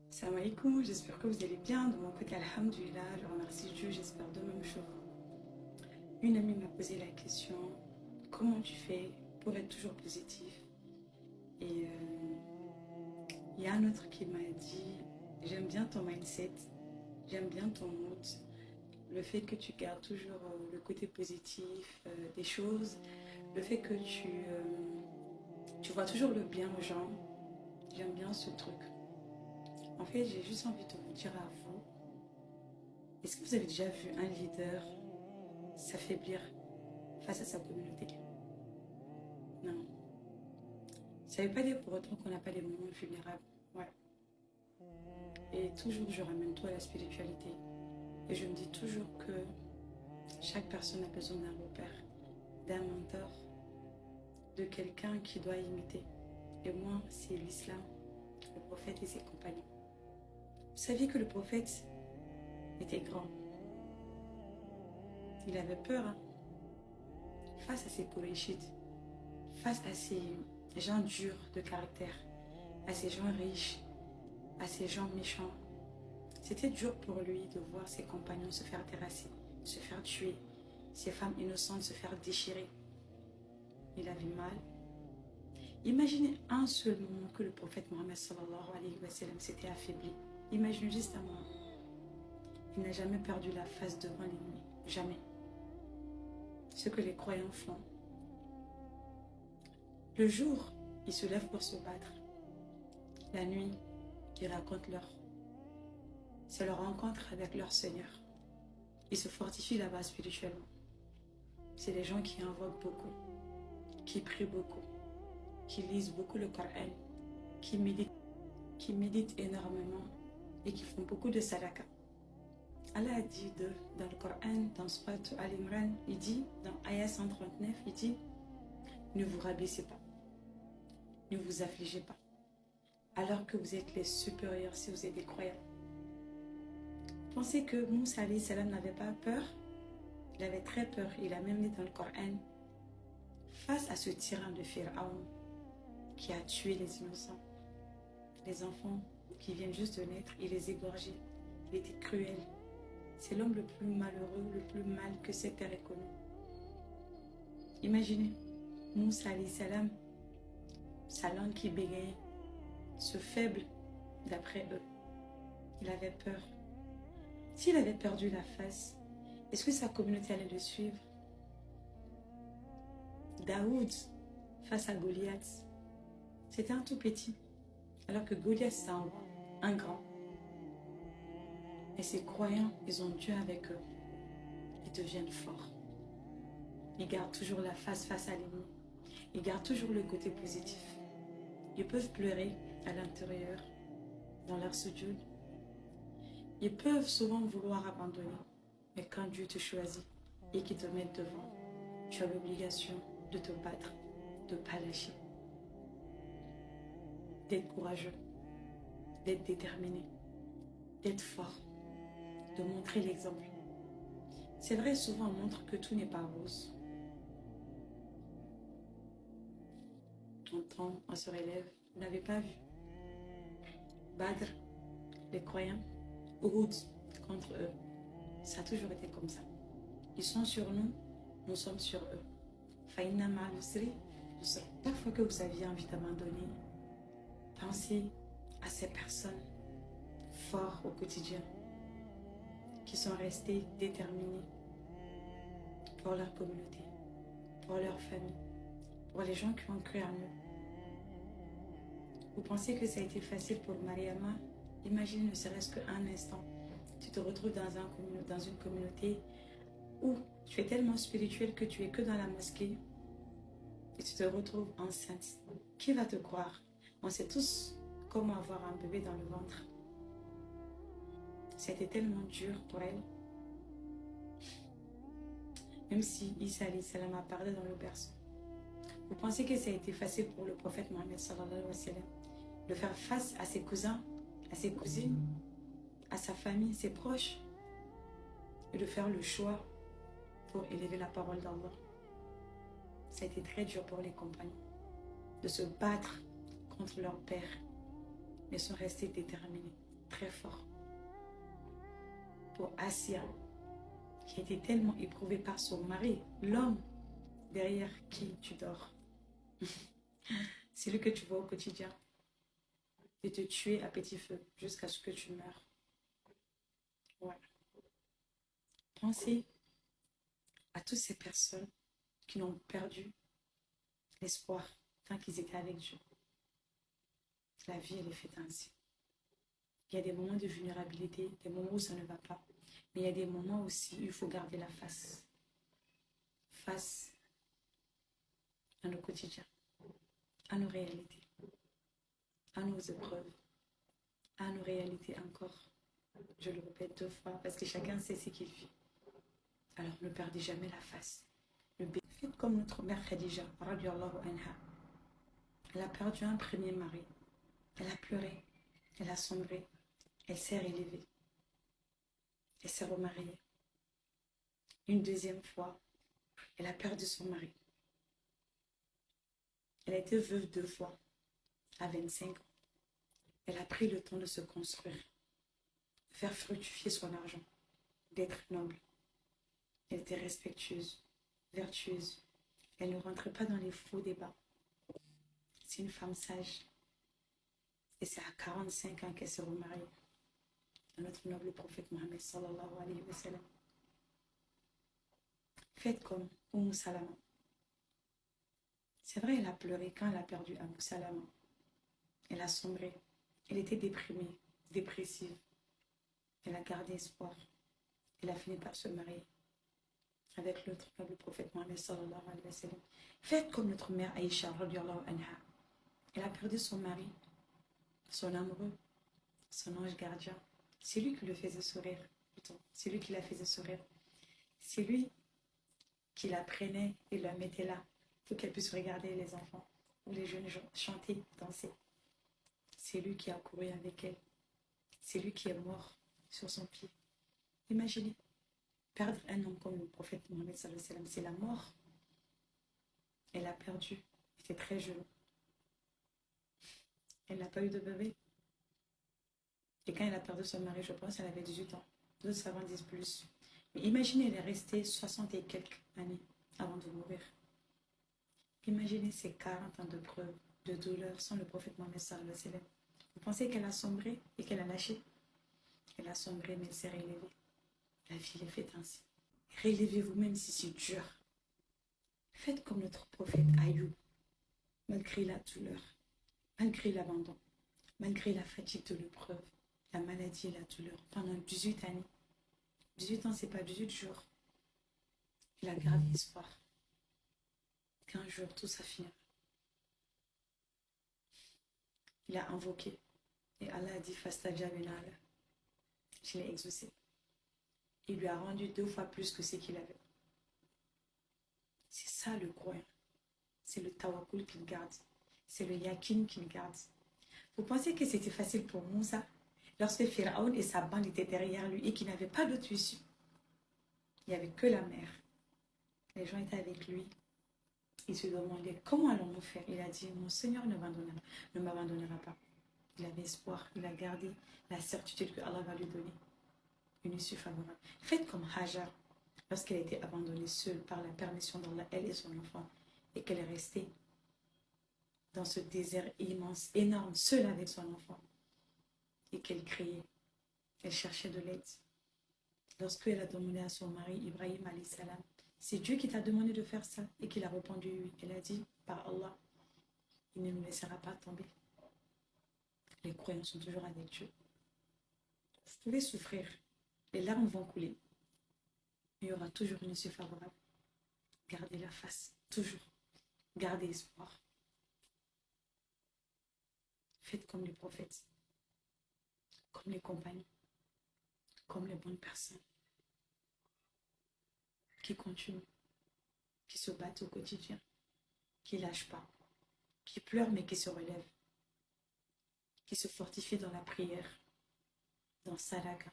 Salam alaikum, j'espère que vous allez bien. De mon côté, alhamdulillah, je remercie Dieu, j'espère de même chose. Une amie m'a posé la question, comment tu fais pour être toujours positif? Et il y a un autre qui m'a dit, j'aime bien ton mindset, j'aime bien ton mood, le fait que tu gardes toujours le côté positif des choses, le fait que tu vois toujours le bien aux gens, j'aime bien ce truc. En fait, j'ai juste envie de vous dire à vous, est-ce que vous avez déjà vu un leader s'affaiblir face à sa communauté? Non. Ça ne veut pas dire pour autant qu'on n'a pas des moments vulnérables. Ouais. Et toujours, je ramène tout à la spiritualité. Et je me dis toujours que chaque personne a besoin d'un repère, d'un mentor, de quelqu'un qui doit imiter. Et moi, c'est l'islam, le prophète et ses compagnons. Vous saviez que le prophète était grand. Il avait peur hein, face à ses Koréchites, face à ces gens durs de caractère, à ces gens riches, à ces gens méchants. C'était dur pour lui de voir ses compagnons se faire terrasser, se faire tuer, ces femmes innocentes se faire déchirer. Il avait mal. Imaginez un seul moment que le prophète Mohammed sallallahu alayhi wa sallam s'était affaibli. Imaginez juste un moment. Il n'a jamais perdu la face devant l'ennemi. Jamais. Ce que les croyants font. Le jour, ils se lèvent pour se battre. La nuit, ils racontent c'est leur rencontre avec leur Seigneur. Ils se fortifient là-bas spirituellement. C'est les gens qui invoquent beaucoup, qui prient beaucoup, qui lisent beaucoup le Coran, qui méditent énormément et qui font beaucoup de sadaqa. Allah a dit dans le Coran, dans Surat Al-Imran, il dit, dans Ayah 139, il dit, ne vous rabaissez pas, ne vous affligez pas, alors que vous êtes les supérieurs si vous êtes des croyants. Pensez que Moussa alayhi salam n'avait pas peur? Il avait très peur, il a même dit dans le Coran, face à ce tyran de Pharaon qui a tué les innocents, les enfants qui viennent juste de naître, il les égorgeait, il était cruel. C'est l'homme le plus malheureux, le plus mal que cette terre ait connu. Imaginez, Moussa alayhi salam, sa langue qui bégayait, ce faible d'après eux. Il avait peur. S'il avait perdu la face, est-ce que sa communauté allait le suivre? Daoud, face à Goliath, c'était un tout petit, alors que Goliath, c'est un grand. Et ces croyants, ils ont Dieu avec eux. Ils deviennent forts. Ils gardent toujours la face à l'ennemi. Ils gardent toujours le côté positif. Ils peuvent pleurer à l'intérieur, dans leur sujoud. Ils peuvent souvent vouloir abandonner. Mais quand Dieu te choisit et qu'il te met devant, tu as l'obligation de te battre, de ne pas lâcher, d'être courageux, d'être déterminé, d'être fort, de montrer l'exemple. C'est vrai, souvent on montre que tout n'est pas rose. On se relève, vous n'avez pas vu. Badr, les croyants, Uhud contre eux. Ça a toujours été comme ça. Ils sont sur nous, nous sommes sur eux. Faïna ma'al-usri, chaque fois que vous aviez envie d'abandonner, pensez à ces personnes fortes au quotidien, qui sont restées déterminées pour leur communauté, pour leur famille, pour les gens qui ont cru en eux. Vous pensez que ça a été facile pour Mariama? Imaginez ne serait-ce qu'un instant. Tu te retrouves dans une communauté où tu es tellement spirituel que tu es que dans la mosquée et tu te retrouves enceinte. Qui va te croire? On sait tous comment avoir un bébé dans le ventre. C'était tellement dur pour elle. Même si Isa alayhi salam a parlé dans le berceau. Vous pensez que ça a été facile pour le prophète Mohammed sallallahu alayhi wa sallam de faire face à ses cousins, à ses cousines, à sa famille, ses proches, et de faire le choix pour élever la parole d'Allah? Ça a été très dur pour les compagnons de se battre contre leur père, mais sont restés déterminés. très fort pour Assia, qui a été tellement éprouvée par son mari, l'homme derrière qui tu dors. C'est lui que tu vois au quotidien, de te tuer à petit feu jusqu'à ce que tu meurs. Ouais. Pensez à toutes ces personnes qui n'ont perdu l'espoir tant qu'ils étaient avec Dieu. La vie, elle est faite ainsi. Il y a des moments de vulnérabilité, des moments où ça ne va pas. Mais il y a des moments aussi où il faut garder la face. Face à nos quotidiens, à nos réalités, à nos épreuves, à nos réalités encore. Je le répète 2 fois parce que chacun sait ce qu'il vit. Alors ne perdez jamais la face. Faites comme notre mère Khadija, radiallahu anha. Elle a perdu un premier mari. Elle a pleuré. Elle a sombré. Elle s'est relevée. Elle s'est remariée. Une deuxième fois, elle a perdu son mari. Elle a été veuve 2 fois, à 25 ans. Elle a pris le temps de se construire, de faire fructifier son argent, d'être noble. Elle était respectueuse, vertueuse. Elle ne rentrait pas dans les faux débats. C'est une femme sage. Et c'est à 45 ans qu'elle s'est remariée à notre noble prophète Mohammed sallallahu alayhi wa sallam. Faites comme Salama. C'est vrai, elle a pleuré quand elle a perdu Abu Salama. Elle a sombré. Elle était déprimée, dépressive. Elle a gardé espoir. Elle a fini par se marier avec l'autre noble prophète Mohammed sallallahu alayhi wa sallam. Faites comme notre mère Aïcha radiallahu anha. Elle a perdu son mari, son amoureux, son ange gardien. C'est lui qui le faisait sourire. C'est lui qui la faisait sourire. C'est lui qui la prenait et la mettait là pour qu'elle puisse regarder les enfants ou les jeunes gens chanter, danser. C'est lui qui a couru avec elle. C'est lui qui est mort sur son pied. Imaginez, perdre un homme comme le prophète Mohammed sallallahu alayhi wa sallam, c'est la mort. Elle a perdu. Elle était très jeune. Elle n'a pas eu de bébé. Et quand elle a perdu son mari, je pense qu'elle avait 18 ans. D'autres savants disent plus. Mais imaginez, elle est restée 60 et quelques années avant de mourir. Imaginez ces 40 ans de preuves, de douleur sans le prophète Mohammed sallallahu alayhi wa sallam. Vous pensez qu'elle a sombré et qu'elle a lâché? Elle a sombré, mais elle s'est relevée. La vie est faite ainsi. Relevez-vous même si c'est dur. Faites comme notre prophète Ayoub, malgré la douleur, malgré l'abandon, malgré la fatigue de l'épreuve, la maladie et la douleur, pendant 18 années. 18 ans, c'est pas 18 jours. Il a gardé espoir qu'un jour tout ça finira. Il a invoqué et Allah a dit Fastajabna Allah. Je l'ai exaucé. Il lui a rendu 2 fois plus que ce qu'il avait. C'est ça le croyant. C'est le tawakkul qu'il garde. C'est le yakin qu'il garde. Vous pensez que c'était facile pour Moussa lorsque Pharaon et sa bande étaient derrière lui et qu'il n'avait pas d'autre issue? Il n'y avait que la mer. Les gens étaient avec lui. Ils se demandaient comment allons-nous faire. Il a dit mon Seigneur ne m'abandonnera pas. Il avait espoir. Il a gardé la certitude que Allah va lui donner une issue favorable. Faites comme Hajar lorsqu'elle a été abandonnée seule par la permission d'Allah, elle et son enfant, et qu'elle est restée dans ce désert immense, énorme, seule avec son enfant, et qu'elle criait, elle cherchait de l'aide. Lorsqu'elle a demandé à son mari, Ibrahim alayhi salam, c'est Dieu qui t'a demandé de faire ça, et qu'il a répondu oui. Elle a dit, par Allah, il ne nous laissera pas tomber. Les croyants sont toujours avec Dieu. Vous pouvez souffrir, les larmes vont couler, mais il y aura toujours une issue favorable. Gardez la face, toujours. Gardez espoir. Faites comme les prophètes, comme les compagnons, comme les bonnes personnes qui continuent, qui se battent au quotidien, qui ne lâchent pas, qui pleurent mais qui se relèvent, qui se fortifient dans la prière, dans Sadaka,